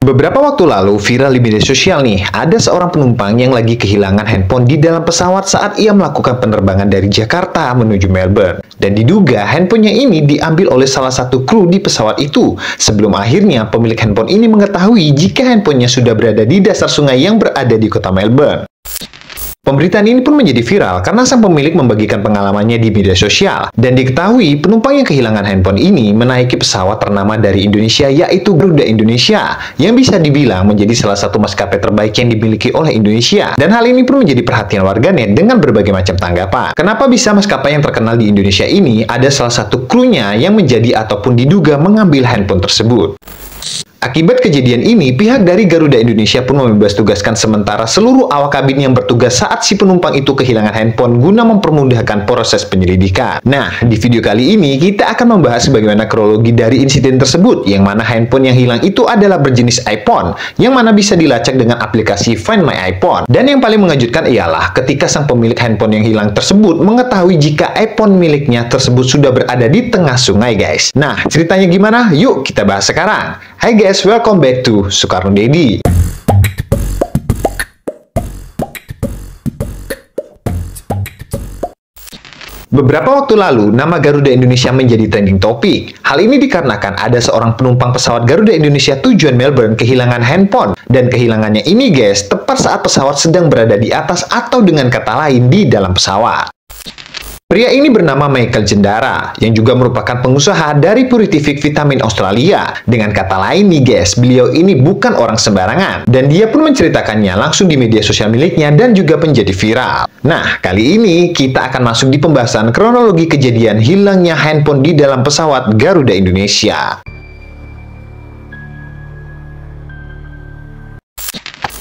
Beberapa waktu lalu viral di media sosial nih, ada seorang penumpang yang lagi kehilangan handphone di dalam pesawat saat ia melakukan penerbangan dari Jakarta menuju Melbourne. Dan diduga handphonenya ini diambil oleh salah satu kru di pesawat itu, sebelum akhirnya pemilik handphone ini mengetahui jika handphonenya sudah berada di dasar sungai yang berada di kota Melbourne. Pemberitaan ini pun menjadi viral karena sang pemilik membagikan pengalamannya di media sosial. Dan diketahui penumpang yang kehilangan handphone ini menaiki pesawat ternama dari Indonesia, yaitu Garuda Indonesia, yang bisa dibilang menjadi salah satu maskapai terbaik yang dimiliki oleh Indonesia. Dan hal ini pun menjadi perhatian warganet dengan berbagai macam tanggapan. Kenapa bisa maskapai yang terkenal di Indonesia ini ada salah satu krunya yang menjadi ataupun diduga mengambil handphone tersebut? Akibat kejadian ini, pihak dari Garuda Indonesia pun membebas tugaskan sementara seluruh awak kabin yang bertugas saat si penumpang itu kehilangan handphone guna mempermudahkan proses penyelidikan. Nah, di video kali ini kita akan membahas bagaimana kronologi dari insiden tersebut, yang mana handphone yang hilang itu adalah berjenis iPhone, yang mana bisa dilacak dengan aplikasi Find My iPhone. Dan yang paling mengejutkan ialah ketika sang pemilik handphone yang hilang tersebut mengetahui jika iPhone miliknya tersebut sudah berada di tengah sungai, guys. Nah, ceritanya gimana? Yuk kita bahas sekarang. Hai guys, welcome back to Soekarno Dedi. Beberapa waktu lalu, nama Garuda Indonesia menjadi trending topik. Hal ini dikarenakan ada seorang penumpang pesawat Garuda Indonesia tujuan Melbourne kehilangan handphone. Dan kehilangannya ini guys, tepat saat pesawat sedang berada di atas atau dengan kata lain di dalam pesawat. Pria ini bernama Michael Jendara, yang juga merupakan pengusaha dari Purific Vitamin Australia. Dengan kata lain nih guys, beliau ini bukan orang sembarangan. Dan dia pun menceritakannya langsung di media sosial miliknya dan juga menjadi viral. Nah, kali ini kita akan masuk di pembahasan kronologi kejadian hilangnya handphone di dalam pesawat Garuda Indonesia.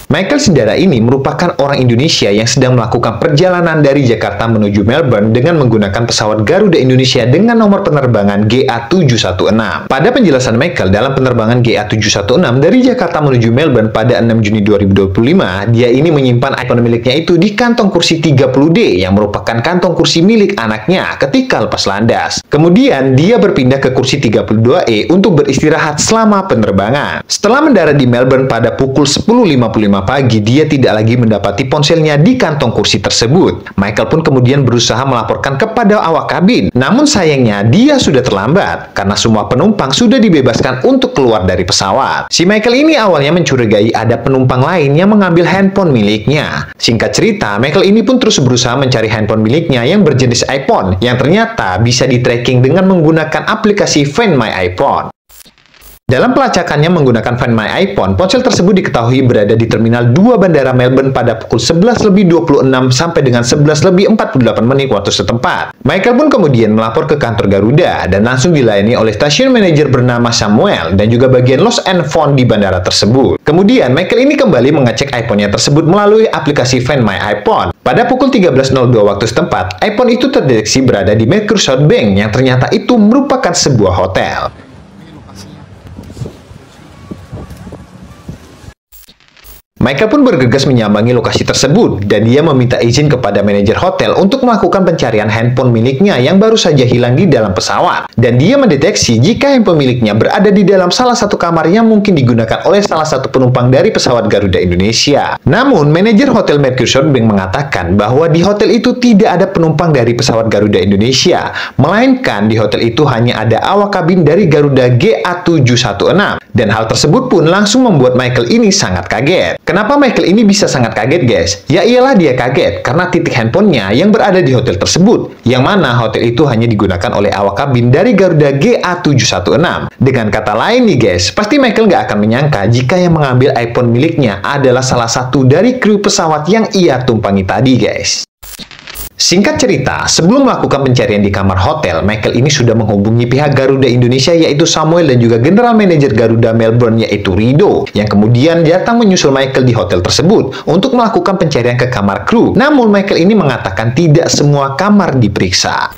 Michael Jendara ini merupakan orang Indonesia yang sedang melakukan perjalanan dari Jakarta menuju Melbourne dengan menggunakan pesawat Garuda Indonesia dengan nomor penerbangan GA716. Pada penjelasan Michael dalam penerbangan GA716 dari Jakarta menuju Melbourne pada 6 Juni 2025, dia ini menyimpan iPhone miliknya itu di kantong kursi 30D yang merupakan kantong kursi milik anaknya ketika lepas landas. Kemudian dia berpindah ke kursi 32E untuk beristirahat selama penerbangan. Setelah mendarat di Melbourne pada pukul 10.55 pagi, dia tidak lagi mendapati ponselnya di kantong kursi tersebut. Michael pun kemudian berusaha melaporkan kepada awak kabin. Namun sayangnya dia sudah terlambat karena semua penumpang sudah dibebaskan untuk keluar dari pesawat. Si Michael ini awalnya mencurigai ada penumpang lain yang mengambil handphone miliknya. Singkat cerita, Michael ini pun terus berusaha mencari handphone miliknya yang berjenis iPhone, yang ternyata bisa di-tracking dengan menggunakan aplikasi Find My iPhone. Dalam pelacakannya menggunakan Find My iPhone, ponsel tersebut diketahui berada di Terminal 2 Bandara Melbourne pada pukul 11.26 sampai dengan 11.48 menit waktu setempat. Michael pun kemudian melapor ke kantor Garuda dan langsung dilayani oleh stasiun manajer bernama Samuel dan juga bagian Lost and Found di bandara tersebut. Kemudian Michael ini kembali mengecek iPhone-nya tersebut melalui aplikasi Find My iPhone. Pada pukul 13.02 waktu setempat, iPhone itu terdeteksi berada di Mercury South Bank yang ternyata itu merupakan sebuah hotel. Michael pun bergegas menyambangi lokasi tersebut dan dia meminta izin kepada manajer hotel untuk melakukan pencarian handphone miliknya yang baru saja hilang di dalam pesawat. Dan dia mendeteksi jika handphone miliknya berada di dalam salah satu kamar yang mungkin digunakan oleh salah satu penumpang dari pesawat Garuda Indonesia. Namun, manajer hotel Mercury South Bank mengatakan bahwa di hotel itu tidak ada penumpang dari pesawat Garuda Indonesia, melainkan di hotel itu hanya ada awak kabin dari Garuda GA716. Dan hal tersebut pun langsung membuat Michael ini sangat kaget. Kenapa Michael ini bisa sangat kaget guys? Ya iyalah dia kaget karena titik handphonenya yang berada di hotel tersebut, yang mana hotel itu hanya digunakan oleh awak kabin dari Garuda GA716. Dengan kata lain nih guys, pasti Michael nggak akan menyangka jika yang mengambil iPhone miliknya adalah salah satu dari kru pesawat yang ia tumpangi tadi guys. Singkat cerita, sebelum melakukan pencarian di kamar hotel, Michael ini sudah menghubungi pihak Garuda Indonesia yaitu Samuel dan juga General Manager Garuda Melbourne yaitu Rido, yang kemudian datang menyusul Michael di hotel tersebut untuk melakukan pencarian ke kamar kru. Namun Michael ini mengatakan tidak semua kamar diperiksa.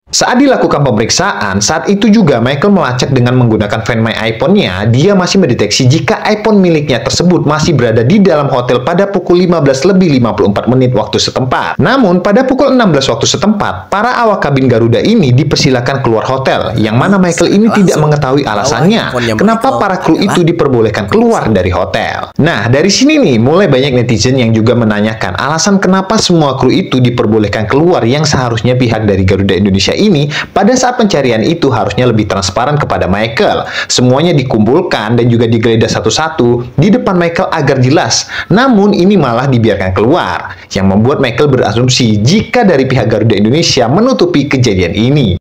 Saat dilakukan pemeriksaan, saat itu juga Michael melacak dengan menggunakan Find My iPhone-nya, dia masih mendeteksi jika iPhone miliknya tersebut masih berada di dalam hotel pada pukul 15:54 waktu setempat. Namun, pada pukul 16 waktu setempat, para awak kabin Garuda ini dipersilakan keluar hotel, yang mana Michael ini tidak mengetahui alasannya kenapa para kru itu diperbolehkan keluar dari hotel. Nah, dari sini nih, mulai banyak netizen yang juga menanyakan alasan kenapa semua kru itu diperbolehkan keluar yang seharusnya pihak dari Garuda Indonesia ini pada saat pencarian itu harusnya lebih transparan kepada Michael. Semuanya dikumpulkan dan juga digeledah satu-satu di depan Michael agar jelas. Namun ini malah dibiarkan keluar, yang membuat Michael berasumsi jika dari pihak Garuda Indonesia menutupi kejadian ini.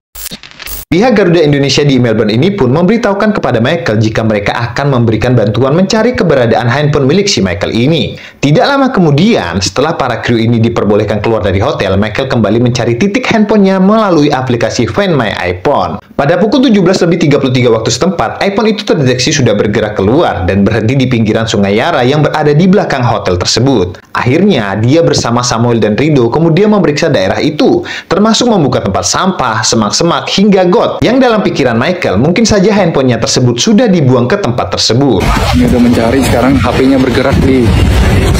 Pihak Garuda Indonesia di Melbourne ini pun memberitahukan kepada Michael jika mereka akan memberikan bantuan mencari keberadaan handphone milik si Michael ini. Tidak lama kemudian, setelah para kru ini diperbolehkan keluar dari hotel, Michael kembali mencari titik handphonenya melalui aplikasi Find My iPhone. Pada pukul 17:33 waktu setempat, iPhone itu terdeteksi sudah bergerak keluar dan berhenti di pinggiran Sungai Yara yang berada di belakang hotel tersebut. Akhirnya, dia bersama Samuel dan Rido kemudian memeriksa daerah itu, termasuk membuka tempat sampah, semak-semak, hingga got, yang dalam pikiran Michael mungkin saja handphonenya tersebut sudah dibuang ke tempat tersebut. Ini udah mencari, sekarang HP-nya bergerak di.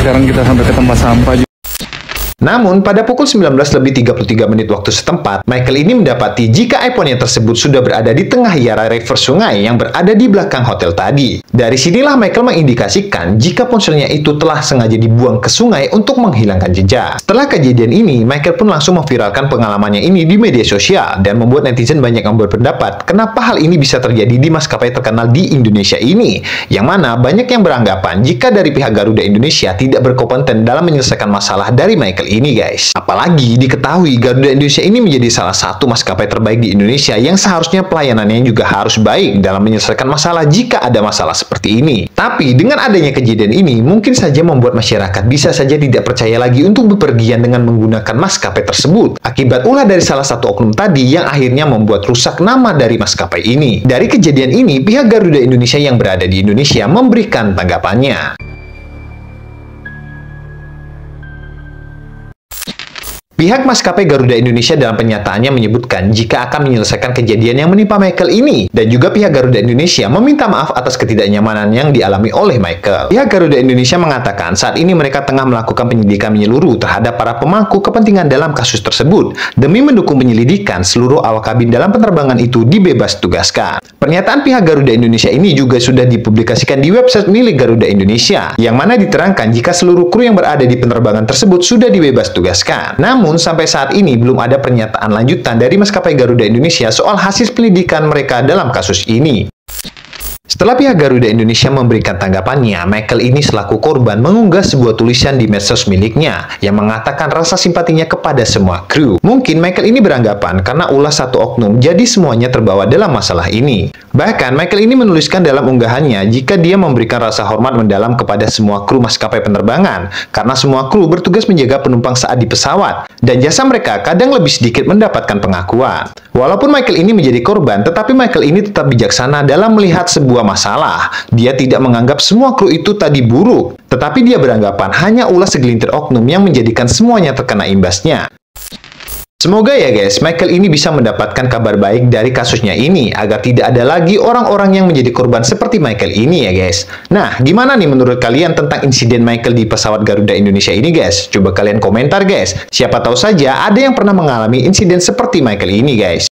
Sekarang kita sampai ke tempat sampah juga. Namun, pada pukul 19:33 waktu setempat, Michael ini mendapati jika iPhone-nya tersebut sudah berada di tengah Yara River sungai yang berada di belakang hotel tadi. Dari sinilah Michael mengindikasikan jika ponselnya itu telah sengaja dibuang ke sungai untuk menghilangkan jejak. Setelah kejadian ini, Michael pun langsung memviralkan pengalamannya ini di media sosial dan membuat netizen banyak yang berpendapat kenapa hal ini bisa terjadi di maskapai terkenal di Indonesia ini, yang mana banyak yang beranggapan jika dari pihak Garuda Indonesia tidak berkompeten dalam menyelesaikan masalah dari Michael ini, guys. Apalagi diketahui Garuda Indonesia ini menjadi salah satu maskapai terbaik di Indonesia yang seharusnya pelayanannya juga harus baik dalam menyelesaikan masalah jika ada masalah seperti ini. Tapi dengan adanya kejadian ini mungkin saja membuat masyarakat bisa saja tidak percaya lagi untuk bepergian dengan menggunakan maskapai tersebut akibat ulah dari salah satu oknum tadi yang akhirnya membuat rusak nama dari maskapai ini. Dari kejadian ini, pihak Garuda Indonesia yang berada di Indonesia memberikan tanggapannya. Pihak maskapai Garuda Indonesia dalam pernyataannya menyebutkan jika akan menyelesaikan kejadian yang menimpa Michael ini, dan juga pihak Garuda Indonesia meminta maaf atas ketidaknyamanan yang dialami oleh Michael. Pihak Garuda Indonesia mengatakan saat ini mereka tengah melakukan penyelidikan menyeluruh terhadap para pemangku kepentingan dalam kasus tersebut, demi mendukung penyelidikan seluruh awak kabin dalam penerbangan itu dibebas tugaskan. Pernyataan pihak Garuda Indonesia ini juga sudah dipublikasikan di website milik Garuda Indonesia, yang mana diterangkan jika seluruh kru yang berada di penerbangan tersebut sudah dibebas tugaskan. Namun, sampai saat ini belum ada pernyataan lanjutan dari maskapai Garuda Indonesia soal hasil penyelidikan mereka dalam kasus ini. Setelah pihak Garuda Indonesia memberikan tanggapannya, Michael ini selaku korban mengunggah sebuah tulisan di medsos miliknya yang mengatakan rasa simpatinya kepada semua kru. Mungkin Michael ini beranggapan karena ulah satu oknum, jadi semuanya terbawa dalam masalah ini. Bahkan Michael ini menuliskan dalam unggahannya jika dia memberikan rasa hormat mendalam kepada semua kru maskapai penerbangan, karena semua kru bertugas menjaga penumpang saat di pesawat, dan jasa mereka kadang lebih sedikit mendapatkan pengakuan. Walaupun Michael ini menjadi korban, tetapi Michael ini tetap bijaksana dalam melihat sebuah masalah. Dia tidak menganggap semua kru itu tadi buruk, tetapi dia beranggapan hanya ulah segelintir oknum yang menjadikan semuanya terkena imbasnya. Semoga ya guys, Michael ini bisa mendapatkan kabar baik dari kasusnya ini, agar tidak ada lagi orang-orang yang menjadi korban seperti Michael ini ya guys. Nah, gimana nih menurut kalian tentang insiden Michael di pesawat Garuda Indonesia ini guys? Coba kalian komentar guys. Siapa tahu saja ada yang pernah mengalami insiden seperti Michael ini guys.